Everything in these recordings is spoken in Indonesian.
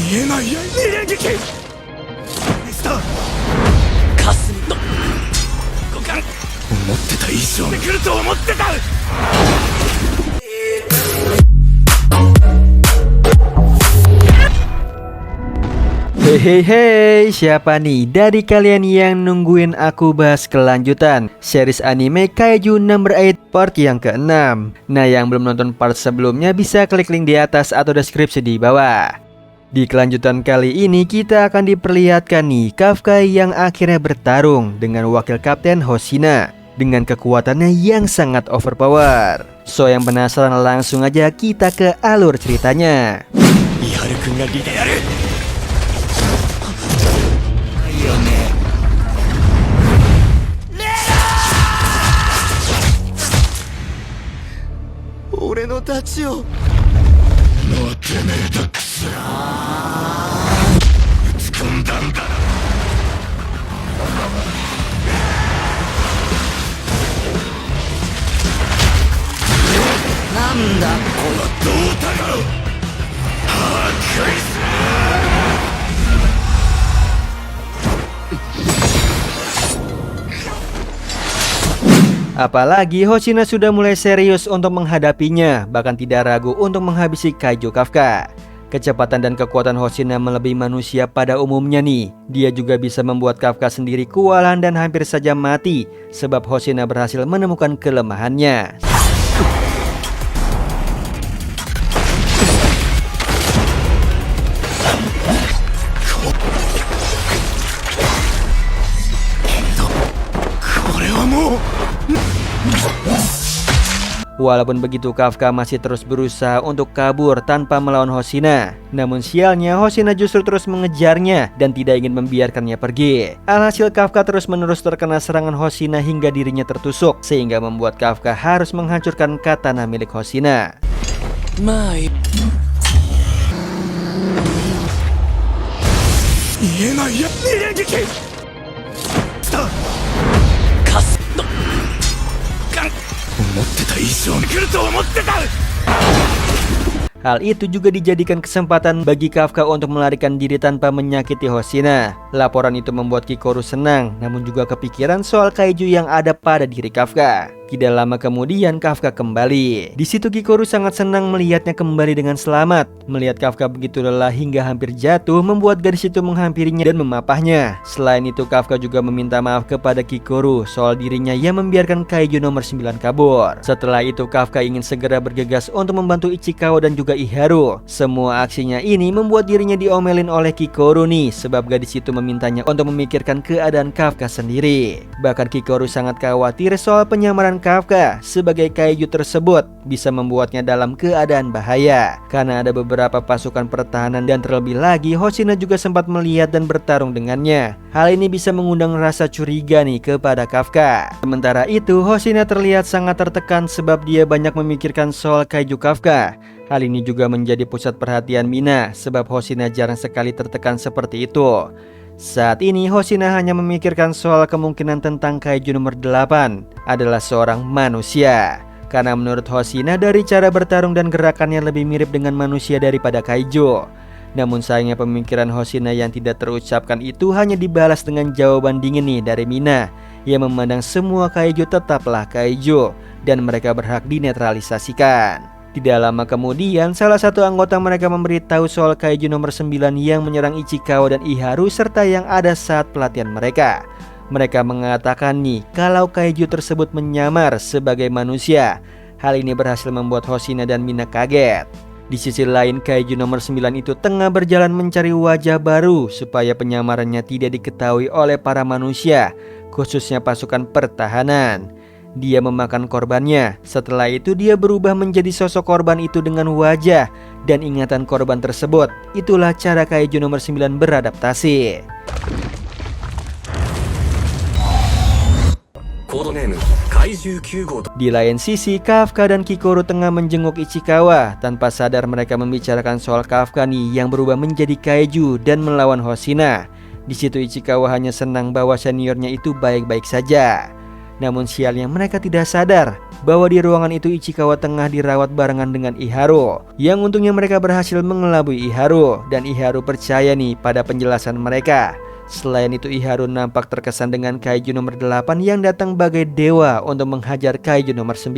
見えない刃二連撃ミスター霞の五感思ってた以上で来ると思ってた。Hei, siapa nih dari kalian yang nungguin aku bahas kelanjutan series anime Kaiju Number 8 part yang ke-6? Nah, yang belum nonton part sebelumnya bisa klik link di atas atau deskripsi di bawah. Di kelanjutan kali ini kita akan diperlihatkan nih Kafka yang akhirnya bertarung dengan wakil kapten Hoshina dengan kekuatannya yang sangat overpower. So, yang penasaran langsung aja kita ke alur ceritanya. Miharu-kun gaリでやる。俺の太刀を。もうてめえだくそ。打ち込んだんだ。なんだこの胴体を破壊する。Apalagi Hoshina sudah mulai serius untuk menghadapinya, bahkan tidak ragu untuk menghabisi Kaiju Kafka. Kecepatan dan kekuatan Hoshina melebihi manusia pada umumnya nih. Dia juga bisa membuat Kafka sendiri kewalahan dan hampir saja mati, sebab Hoshina berhasil menemukan kelemahannya. Walaupun begitu, Kafka masih terus berusaha untuk kabur tanpa melawan Hoshina. Namun sialnya, Hoshina justru terus mengejarnya dan tidak ingin membiarkannya pergi. Alhasil Kafka terus-menerus terkena serangan Hoshina hingga dirinya tertusuk, sehingga membuat Kafka harus menghancurkan katana milik Hoshina. Hal itu juga dijadikan kesempatan bagi Kafka untuk melarikan diri tanpa menyakiti Hoshina. Laporan itu membuat Kikoru senang, namun juga kepikiran soal kaiju yang ada pada diri Kafka. Tidak lama kemudian Kafka kembali. Di situ Kikoru sangat senang melihatnya kembali dengan selamat. Melihat Kafka begitu lelah hingga hampir jatuh, membuat gadis itu menghampirinya dan memapahnya. Selain itu, Kafka juga meminta maaf kepada Kikoru soal dirinya yang membiarkan Kaiju nomor 9 kabur. Setelah itu, Kafka ingin segera bergegas untuk membantu Ichikawa dan juga Iharu. Semua aksinya ini membuat dirinya diomelin oleh Kikoru nih, sebab gadis itu memintanya untuk memikirkan keadaan Kafka sendiri. Bahkan Kikoru sangat khawatir soal penyamaran Kafka sebagai kaiju tersebut bisa membuatnya dalam keadaan bahaya, karena ada beberapa pasukan pertahanan dan terlebih lagi Hoshina juga sempat melihat dan bertarung dengannya. Hal ini bisa mengundang rasa curiga nih kepada Kafka. Sementara itu, Hoshina terlihat sangat tertekan sebab dia banyak memikirkan soal kaiju Kafka. Hal ini juga menjadi pusat perhatian Mina, sebab Hoshina jarang sekali tertekan seperti itu. Saat ini Hoshina hanya memikirkan soal kemungkinan tentang Kaiju nomor 8 adalah seorang manusia. Karena menurut Hoshina dari cara bertarung dan gerakannya lebih mirip dengan manusia daripada Kaiju. Namun sayangnya pemikiran Hoshina yang tidak terucapkan itu hanya dibalas dengan jawaban dingin nih dari Mina, yang memandang semua Kaiju tetaplah Kaiju dan mereka berhak dinetralisasikan. Tidak lama kemudian, salah satu anggota mereka memberitahu soal Kaiju nomor 9 yang menyerang Ichikawa dan Iharu serta yang ada saat pelatihan mereka. Mereka mengatakan nih kalau Kaiju tersebut menyamar sebagai manusia. Hal ini berhasil membuat Hoshina dan Mina kaget. Di sisi lain, Kaiju nomor 9 itu tengah berjalan mencari wajah baru supaya penyamarannya tidak diketahui oleh para manusia, khususnya pasukan pertahanan. Dia memakan korbannya. Setelah itu dia berubah menjadi sosok korban itu dengan wajah dan ingatan korban tersebut. Itulah cara Kaiju nomor 9 beradaptasi. Di lain sisi, Kafka dan Kikoru tengah menjenguk Ichikawa. Tanpa sadar mereka membicarakan soal Kafka nih yang berubah menjadi kaiju dan melawan Hoshina. Di situ Ichikawa hanya senang bahwa seniornya itu baik-baik saja. Namun sialnya mereka tidak sadar bahwa di ruangan itu Ichikawa tengah dirawat barengan dengan Iharu. Yang untungnya mereka berhasil mengelabui Iharu, dan Iharu percaya nih pada penjelasan mereka. Selain itu Iharu nampak terkesan dengan kaiju nomor 8 yang datang bagai dewa untuk menghajar kaiju nomor 9.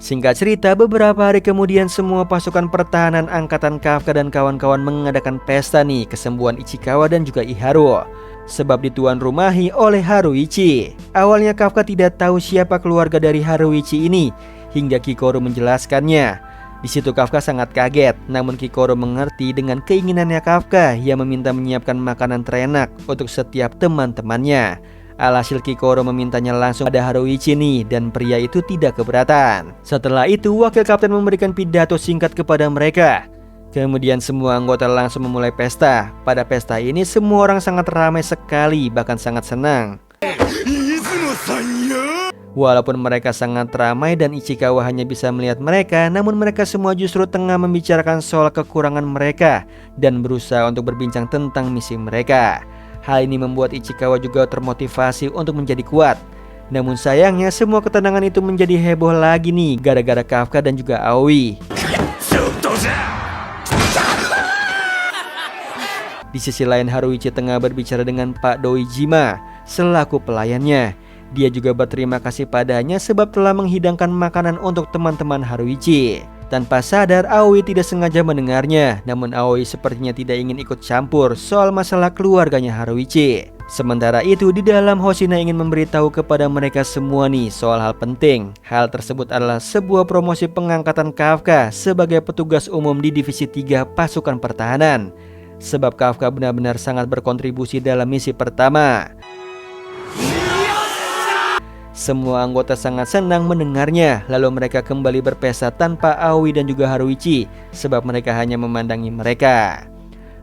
Singkat cerita, beberapa hari kemudian semua pasukan pertahanan angkatan Kafka dan kawan-kawan mengadakan pesta nih kesembuhan Ichikawa dan juga Iharu, sebab dituan rumahi oleh Haruichi. Awalnya Kafka tidak tahu siapa keluarga dari Haruichi ini hingga Kikoru menjelaskannya. Di situ Kafka sangat kaget, namun Kikoru mengerti dengan keinginannya Kafka yang meminta menyiapkan makanan terenak untuk setiap teman-temannya. Alhasil Kikoru memintanya langsung pada Haruichi nih, dan pria itu tidak keberatan. Setelah itu wakil kapten memberikan pidato singkat kepada mereka. Kemudian semua anggota langsung memulai pesta. Pada pesta ini semua orang sangat ramai sekali, bahkan sangat senang. Walaupun mereka sangat ramai dan Ichikawa hanya bisa melihat mereka, namun mereka semua justru tengah membicarakan soal kekurangan mereka dan berusaha untuk berbincang tentang misi mereka. Hal ini membuat Ichikawa juga termotivasi untuk menjadi kuat. Namun sayangnya semua ketenangan itu menjadi heboh lagi nih gara-gara Kafka dan juga Aoi. Di sisi lain Haruichi tengah berbicara dengan Pak Doijima selaku pelayannya. Dia juga berterima kasih padanya sebab telah menghidangkan makanan untuk teman-teman Haruichi. Tanpa sadar Aoi tidak sengaja mendengarnya, namun Aoi sepertinya tidak ingin ikut campur soal masalah keluarganya Haruichi. Sementara itu di dalam Hoshina ingin memberitahu kepada mereka semua nih soal hal penting. Hal tersebut adalah sebuah promosi pengangkatan Kafka sebagai petugas umum di Divisi 3 Pasukan Pertahanan. Sebab Kafka benar-benar sangat berkontribusi dalam misi pertama. Semua anggota sangat senang mendengarnya, lalu mereka kembali berpesta tanpa Aoi dan juga Haruichi, sebab mereka hanya memandangi mereka.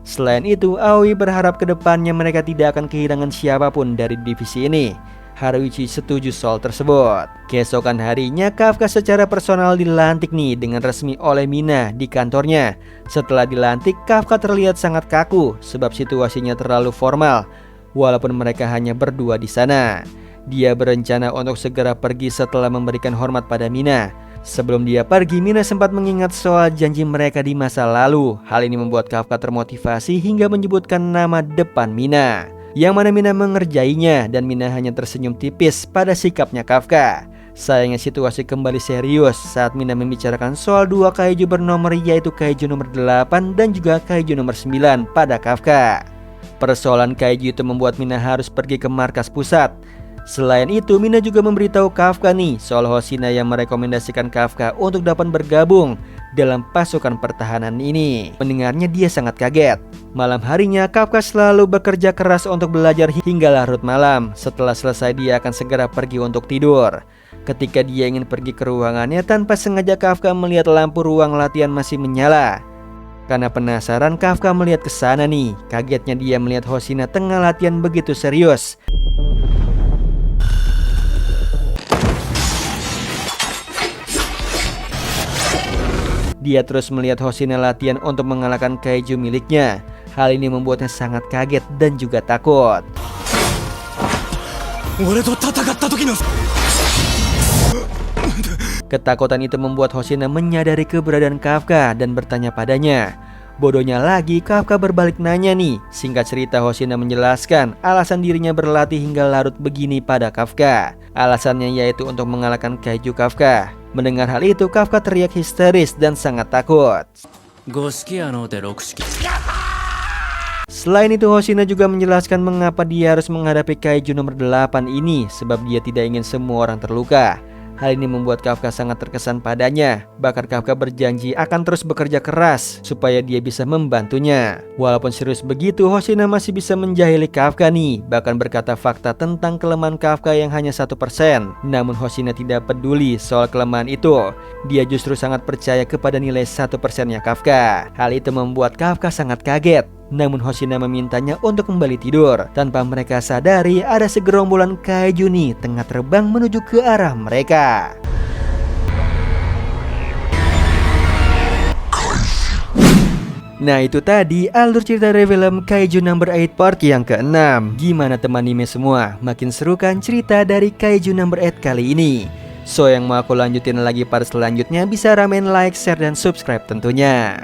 Selain itu, Aoi berharap ke depannya mereka tidak akan kehilangan siapapun dari divisi ini. Haruichi setuju soal tersebut. Keesokan harinya, Kafka secara personal dilantik nih dengan resmi oleh Mina di kantornya. Setelah dilantik, Kafka terlihat sangat kaku, sebab situasinya terlalu formal, walaupun mereka hanya berdua di sana. Dia berencana untuk segera pergi setelah memberikan hormat pada Mina. Sebelum dia pergi, Mina sempat mengingat soal janji mereka di masa lalu. Hal ini membuat Kafka termotivasi hingga menyebutkan nama depan Mina, yang mana Mina mengerjainya, dan Mina hanya tersenyum tipis pada sikapnya Kafka. Sayangnya situasi kembali serius saat Mina membicarakan soal dua kaiju bernomor, yaitu kaiju nomor 8 dan juga kaiju nomor 9 pada Kafka. Persoalan kaiju itu membuat Mina harus pergi ke markas pusat. Selain itu, Mina juga memberitahu Kafka nih soal Hoshina yang merekomendasikan Kafka untuk dapat bergabung dalam pasukan pertahanan ini. Mendengarnya dia sangat kaget. Malam harinya Kafka selalu bekerja keras untuk belajar hingga larut malam. Setelah selesai dia akan segera pergi untuk tidur. Ketika dia ingin pergi ke ruangannya, tanpa sengaja Kafka melihat lampu ruang latihan masih menyala. Karena penasaran, Kafka melihat ke sana nih. Kagetnya dia melihat Hoshina tengah latihan begitu serius. Dia terus melihat Hoshina latihan untuk mengalahkan kaiju miliknya. Hal ini membuatnya sangat kaget dan juga takut. Ketakutan itu membuat Hoshina menyadari keberadaan Kafka dan bertanya padanya. Bodohnya lagi, Kafka berbalik nanya nih. Singkat cerita, Hoshina menjelaskan alasan dirinya berlatih hingga larut begini pada Kafka. Alasannya yaitu untuk mengalahkan kaiju Kafka. Mendengar hal itu, Kafka teriak histeris dan sangat takut. Selain itu, Hoshina juga menjelaskan mengapa dia harus menghadapi kaiju nomor 8 ini, sebab dia tidak ingin semua orang terluka. Hal ini membuat Kafka sangat terkesan padanya. Bahkan Kafka berjanji akan terus bekerja keras supaya dia bisa membantunya. Walaupun serius begitu, Hoshina masih bisa menjahili Kafka nih, bahkan berkata fakta tentang kelemahan Kafka yang hanya 1%. Namun Hoshina tidak peduli soal kelemahan itu. Dia justru sangat percaya kepada nilai 1%-nya Kafka. Hal itu membuat Kafka sangat kaget. Namun Hoshina memintanya untuk kembali tidur. Tanpa mereka sadari, ada segerombolan kaiju nih tengah terbang menuju ke arah mereka. Nah itu tadi alur cerita dari film Kaiju Number 8 part yang ke-6. Gimana teman anime semua? Makin seru kan cerita dari Kaiju Number 8 kali ini? So yang mau aku lanjutin lagi part selanjutnya bisa ramen like, share, dan subscribe tentunya.